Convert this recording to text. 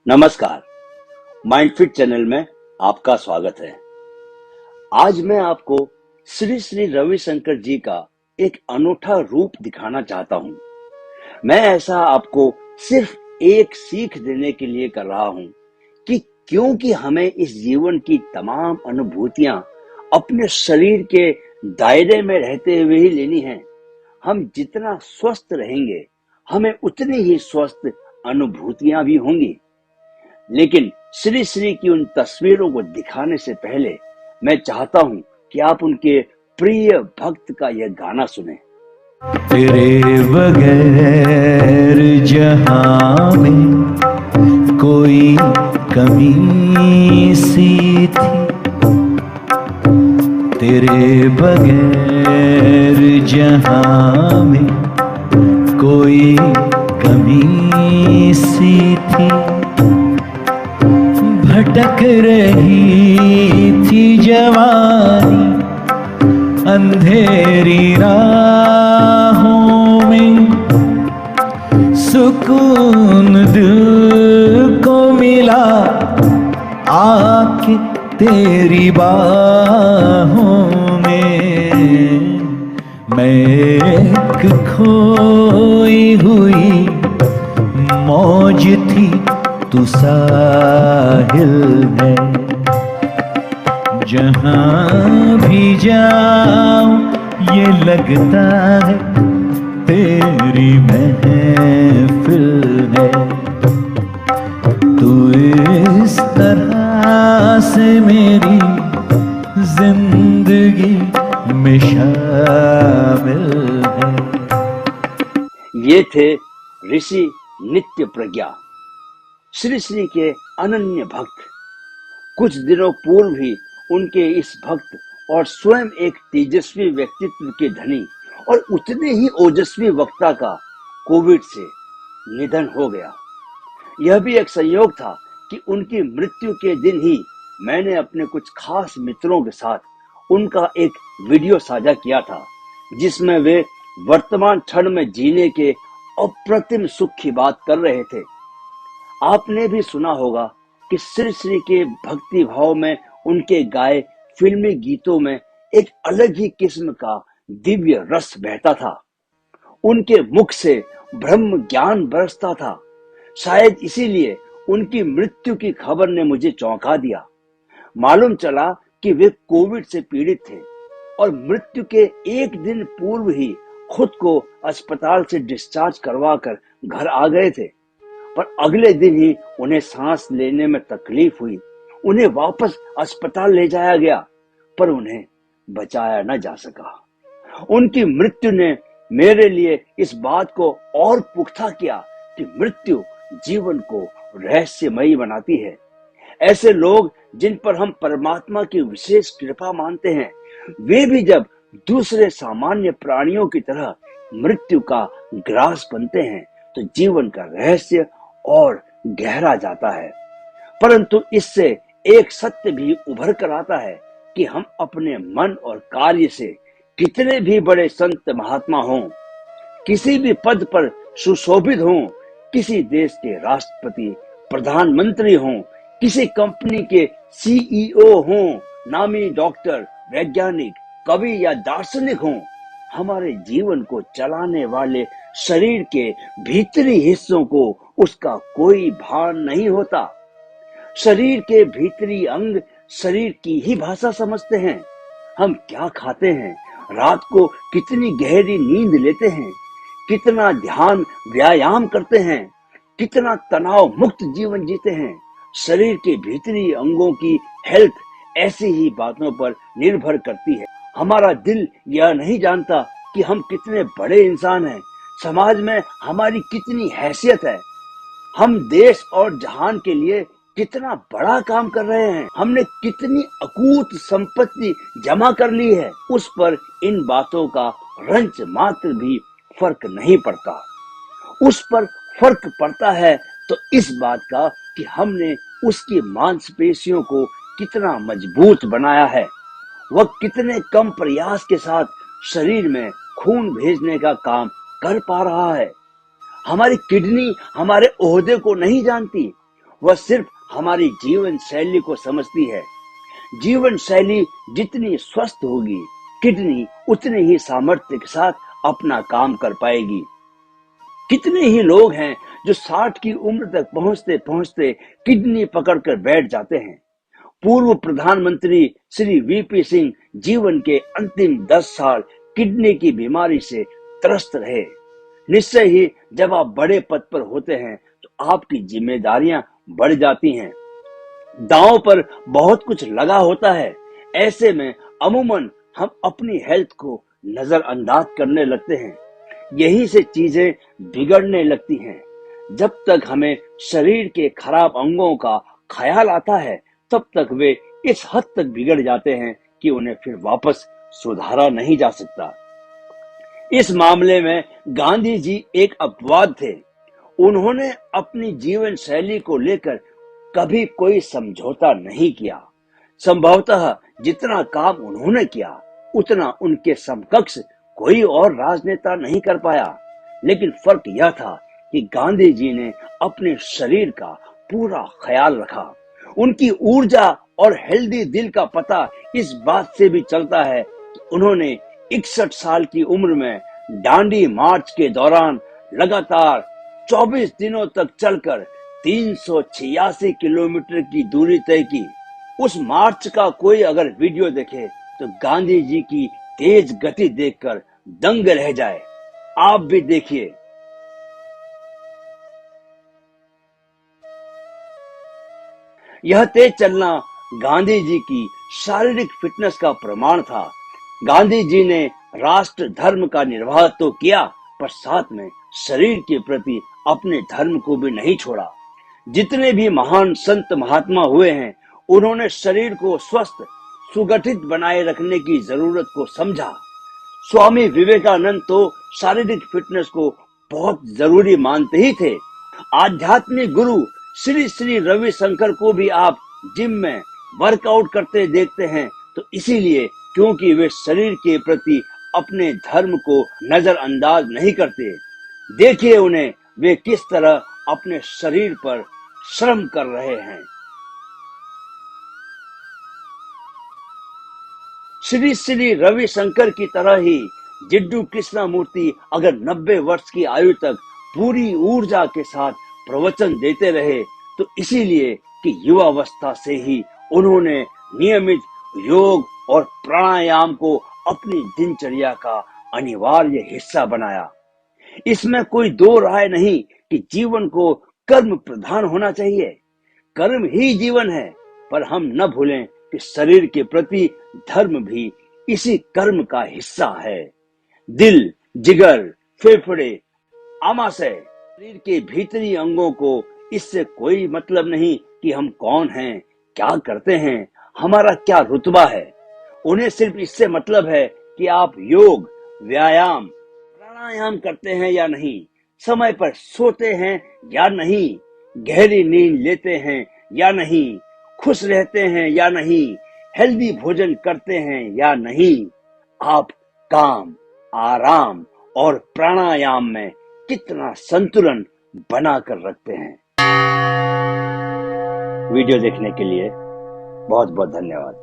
नमस्कार। माइंडफिट चैनल में आपका स्वागत है। आज मैं आपको श्री श्री रविशंकर जी का एक अनोखा रूप दिखाना चाहता हूँ। मैं ऐसा आपको सिर्फ एक सीख देने के लिए कर रहा हूँ कि क्योंकि हमें इस जीवन की तमाम अनुभूतियां अपने शरीर के दायरे में रहते हुए ही लेनी है। हम जितना स्वस्थ रहेंगे हमें उतनी ही स्वस्थ अनुभूतियां भी होंगी। लेकिन श्री श्री की उन तस्वीरों को दिखाने से पहले मैं चाहता हूं कि आप उनके प्रिय भक्त का यह गाना सुने। तेरे बगैर जहां में कोई कमी सी थी, तेरे बगैर जहां में कोई कमी सी थी। भटक रही थी जवानी अंधेरी राहों में, सुकून दिल को मिला आके तेरी बाहों में। मैं एक खोई हुई मौज थी, तू साहिल है। जहां भी जाऊं ये लगता है तेरी महफिल है। तू इस तरह से मेरी जिंदगी में शामिल है। ये थे ऋषि नित्य प्रज्ञा, श्री श्री के अनन्य भक्त। कुछ दिनों पूर्व ही उनके इस भक्त और स्वयं एक तेजस्वी व्यक्तित्व के धनी और उतने ही ओजस्वी वक्ता का कोविड से निधन हो गया। यह भी एक संयोग था कि उनकी मृत्यु के दिन ही मैंने अपने कुछ खास मित्रों के साथ उनका एक वीडियो साझा किया था, जिसमें वे वर्तमान क्षण में जीने के अप्रतिम सुख की बात कर रहे थे। आपने भी सुना होगा कि श्री श्री के भक्ति भाव में उनके गाए फिल्मी गीतों में एक अलग ही किस्म का दिव्य रस बहता था। उनके मुख से ब्रह्म ज्ञान बरसता था। शायद इसीलिए उनकी मृत्यु की खबर ने मुझे चौंका दिया। मालूम चला कि वे कोविड से पीड़ित थे और मृत्यु के एक दिन पूर्व ही खुद को अस्पताल से डिस्चार्ज करवाकर घर आ गए थे। पर अगले दिन ही उन्हें सांस लेने में तकलीफ हुई। उन्हें वापस अस्पताल ले जाया गया, पर उन्हें बचाया न जा सका। उनकी मृत्यु ने मेरे लिए इस बात को और पुख्ता किया कि मृत्यु जीवन को रहस्यमयी बनाती है। ऐसे लोग जिन पर हम परमात्मा की विशेष कृपा मानते हैं, वे भी जब दूसरे सामान्य प्राणियों की तरह मृत्यु का ग्रास बनते हैं तो जीवन का रहस्य और गहरा जाता है। परंतु इससे एक सत्य भी उभर कर आता है कि हम अपने मन और कार्य से कितने भी बड़े संत महात्मा हों, किसी भी पद पर सुशोभित हों, किसी देश के राष्ट्रपति प्रधानमंत्री हों, किसी कंपनी के सीईओ हों, नामी डॉक्टर, वैज्ञानिक, कवि या दार्शनिक हों, हमारे जीवन को चलाने वाले शरीर के भीतरी हिस्सों को उसका कोई भान नहीं होता। शरीर के भीतरी अंग शरीर की ही भाषा समझते हैं। हम क्या खाते हैं, रात को कितनी गहरी नींद लेते हैं, कितना ध्यान व्यायाम करते हैं, कितना तनाव मुक्त जीवन जीते हैं, शरीर के भीतरी अंगों की हेल्थ ऐसी ही बातों पर निर्भर करती है। हमारा दिल यह नहीं जानता कि हम कितने बड़े इंसान हैं, समाज में हमारी कितनी हैसियत है, हम देश और जहान के लिए कितना बड़ा काम कर रहे हैं, हमने कितनी अकूत संपत्ति जमा कर ली है। उस पर इन बातों का रंच मात्र भी फर्क नहीं पड़ता। उस पर फर्क पड़ता है तो इस बात का कि हमने उसकी मांसपेशियों को कितना मजबूत बनाया है, वह कितने कम प्रयास के साथ शरीर में खून भेजने का काम कर पा रहा है। हमारी किडनी हमारे ओहदे को नहीं जानती, वह सिर्फ हमारी जीवन शैली को समझती है। जीवन शैली जितनी स्वस्थ होगी, किडनी उतनी ही सामर्थ्य के साथ अपना काम कर पाएगी। कितने ही लोग हैं जो 60 की उम्र तक पहुंचते पहुंचते किडनी पकड़कर बैठ जाते हैं। पूर्व प्रधानमंत्री श्री वीपी सिंह जीवन के अंतिम 10 साल किडनी की बीमारी से त्रस्त रहे। निश्चय ही जब आप बड़े पद पर होते हैं तो आपकी जिम्मेदारियां बढ़ जाती हैं। दांव पर बहुत कुछ लगा होता है। ऐसे में अमूमन हम अपनी हेल्थ को नजरअंदाज करने लगते हैं। यही से चीजें बिगड़ने लगती हैं। जब तक हमें शरीर के खराब अंगों का ख्याल आता है, तब तक वे इस हद तक बिगड़ जाते हैं कि उन्हें फिर वापस सुधारा नहीं जा सकता। इस मामले में गांधी जी एक अपवाद थे। उन्होंने अपनी जीवन शैली को लेकर कभी कोई समझौता नहीं किया। संभवतः जितना काम उन्होंने किया, उतना उनके समकक्ष कोई और राजनेता नहीं कर पाया। लेकिन फर्क यह था कि गांधी जी ने अपने शरीर का पूरा ख्याल रखा। उनकी ऊर्जा और हेल्दी दिल का पता इस बात से भी चलता है कि उन्होंने 61 साल की उम्र में डांडी मार्च के दौरान लगातार 24 दिनों तक चलकर 386 किलोमीटर की दूरी तय की। उस मार्च का कोई अगर वीडियो देखे तो गांधी जी की तेज गति देखकर दंग रह जाए। आप भी देखिए। यह तेज चलना गांधी जी की शारीरिक फिटनेस का प्रमाण था। गांधी जी ने राष्ट्र धर्म का निर्वाह तो किया, पर साथ में शरीर के प्रति अपने धर्म को भी नहीं छोड़ा। जितने भी महान संत महात्मा हुए हैं, उन्होंने शरीर को स्वस्थ सुगठित बनाए रखने की जरूरत को समझा। स्वामी विवेकानंद तो शारीरिक फिटनेस को बहुत जरूरी मानते ही थे। आध्यात्मिक गुरु श्री श्री रविशंकर को भी आप जिम में वर्कआउट करते देखते हैं, तो इसीलिए क्योंकि वे शरीर के प्रति अपने धर्म को नजरअंदाज नहीं करते। देखिए उन्हें, वे किस तरह अपने शरीर पर श्रम कर रहे हैं। श्री श्री रविशंकर की तरह ही जिड्डू कृष्णमूर्ति अगर 90 वर्ष की आयु तक पूरी ऊर्जा के साथ प्रवचन देते रहे, तो इसीलिए कि युवावस्था से ही उन्होंने नियमित योग और प्राणायाम को अपनी दिनचर्या का अनिवार्य हिस्सा बनाया। इसमें कोई दो राय नहीं कि जीवन को कर्म प्रधान होना चाहिए। कर्म ही जीवन है, पर हम न भूलें कि शरीर के प्रति धर्म भी इसी कर्म का हिस्सा है। दिल, जिगर, फेफड़े, आमाशय, शरीर के भीतरी अंगों को इससे कोई मतलब नहीं कि हम कौन हैं, क्या करते हैं, हमारा क्या रुतबा है। उन्हें सिर्फ इससे मतलब है कि आप योग, व्यायाम, प्राणायाम करते हैं या नहीं, समय पर सोते हैं या नहीं, गहरी नींद लेते हैं या नहीं, खुश रहते हैं या नहीं, हेल्दी भोजन करते हैं या नहीं। आप काम, आराम और प्राणायाम में कितना संतुलन बनाकर रखते हैं। वीडियो देखने के लिए बहुत बहुत धन्यवाद।